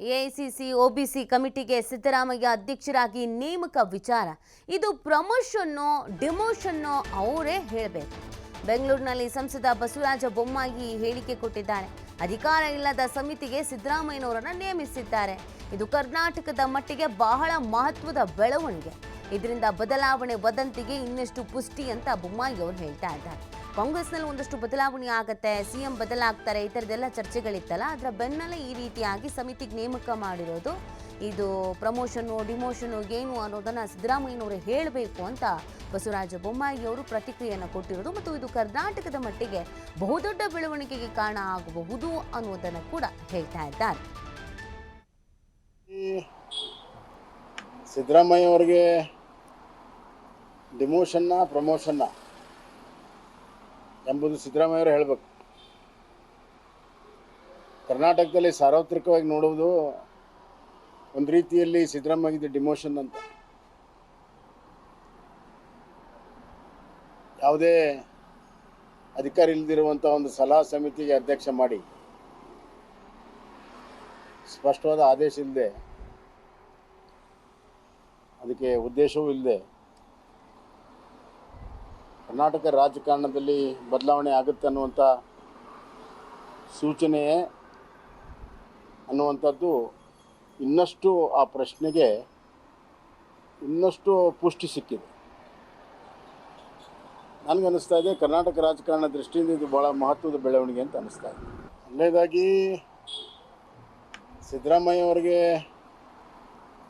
AICC OBC ಕಮಿಟಿಗೆ Siddaramaiah ಅಧ್ಯಕ್ಷರಾಗಿ ನೇಮಕ ವಿಚಾರ ಇದು ಪ್ರಮೋಷನ್ನೋ ಡಿಮೋಷನ್ನೋ ಅವರೇ ಹೇಳಬೇಕು. ಬೆಂಗಳೂರಿನಲ್ಲಿ ಸಂಸದ ಬಸವರಾಜ ಬೊಮ್ಮಾಯಿ ಹೇಳಿಕೆ ಕೊಟ್ಟಿದ್ದಾರೆ. ಅಧಿಕಾರ ಇಲ್ಲದ ಸಮಿತಿಗೆ ಸಿದ್ದರಾಮಯ್ಯನವರನ್ನು ನೇಮಿಸಿದ್ದಾರೆ. ಇದು ಕರ್ನಾಟಕದ ಮಟ್ಟಿಗೆ ಬಹಳ ಮಹತ್ವದ ಬೆಳವಣಿಗೆ. ಇದರಿಂದ ಬದಲಾವಣೆ ವದಂತಿಗೆ ಇನ್ನಷ್ಟು ಪುಷ್ಟಿ ಅಂತ ಬೊಮ್ಮಾಯಿ ಅವರು ಹೇಳ್ತಾ ಇದ್ದಾರೆ. ಕಾಂಗ್ರೆಸ್ನಲ್ಲಿ ಒಂದಷ್ಟು ಬದಲಾವಣೆ ಆಗತ್ತೆ, ಸಿಎಂ ಬದಲಾಗ್ತಾರೆ, ಈ ಥರದ್ದೆಲ್ಲ ಚರ್ಚೆಗಳಿತ್ತಲ್ಲ, ಅದರ ಬೆನ್ನಲ್ಲೇ ಈ ರೀತಿಯಾಗಿ ಸಮಿತಿಗೆ ನೇಮಕ ಮಾಡಿರೋದು. ಇದು ಪ್ರಮೋಷನ್ನು ಡಿಮೋಷನ್ನು ಏನು ಅನ್ನೋದನ್ನು ಸಿದ್ದರಾಮಯ್ಯನವರು ಹೇಳಬೇಕು ಅಂತ ಬಸವರಾಜ ಬೊಮ್ಮಾಯಿ ಅವರು ಪ್ರತಿಕ್ರಿಯೆಯನ್ನು ಕೊಟ್ಟಿರೋದು. ಮತ್ತು ಇದು ಕರ್ನಾಟಕದ ಮಟ್ಟಿಗೆ ಬಹುದೊಡ್ಡ ಬೆಳವಣಿಗೆಗೆ ಕಾರಣ ಆಗಬಹುದು ಅನ್ನೋದನ್ನು ಕೂಡ ಹೇಳ್ತಾ ಇದ್ದಾರೆ. ಸಿದ್ದರಾಮಯ್ಯ ಅವರಿಗೆ ಡಿಮೋಷನ್ನ ಪ್ರಮೋಷನ್ನ ಎಂಬುದು ಸಿದ್ದರಾಮಯ್ಯ ಅವರು ಹೇಳಬೇಕು. ಕರ್ನಾಟಕದಲ್ಲಿ ಸಾರ್ವತ್ರಿಕವಾಗಿ ನೋಡುವುದು ಒಂದು ರೀತಿಯಲ್ಲಿ ಸಿದ್ದರಾಮಯ್ಯದ ಡಿಮೋಷನ್ ಅಂತ. ಯಾವುದೇ ಅಧಿಕಾರ ಇಲ್ಲದಿರುವಂಥ ಒಂದು ಸಲಹಾ ಸಮಿತಿಗೆ ಅಧ್ಯಕ್ಷ ಮಾಡಿ ಸ್ಪಷ್ಟವಾದ ಆದೇಶ ಇಲ್ಲದೆ, ಅದಕ್ಕೆ ಉದ್ದೇಶವೂ ಇಲ್ಲದೆ ಕರ್ನಾಟಕ ರಾಜಕಾರಣದಲ್ಲಿ ಬದಲಾವಣೆ ಆಗುತ್ತೆ ಅನ್ನುವಂಥ ಸೂಚನೆ ಅನ್ನುವಂಥದ್ದು ಇನ್ನಷ್ಟು ಆ ಪ್ರಶ್ನೆಗೆ ಇನ್ನಷ್ಟು ಪುಷ್ಟಿ ಸಿಕ್ಕಿದೆ. ನನಗನ್ನಿಸ್ತಾ ಇದೆ ಕರ್ನಾಟಕ ರಾಜಕಾರಣ ದೃಷ್ಟಿಯಿಂದ ಇದು ಭಾಳ ಮಹತ್ವದ ಬೆಳವಣಿಗೆ ಅಂತ ಅನ್ನಿಸ್ತಾ ಇದೆ. ಮೊದಲನೇದಾಗಿ ಸಿದ್ದರಾಮಯ್ಯ ಅವರಿಗೆ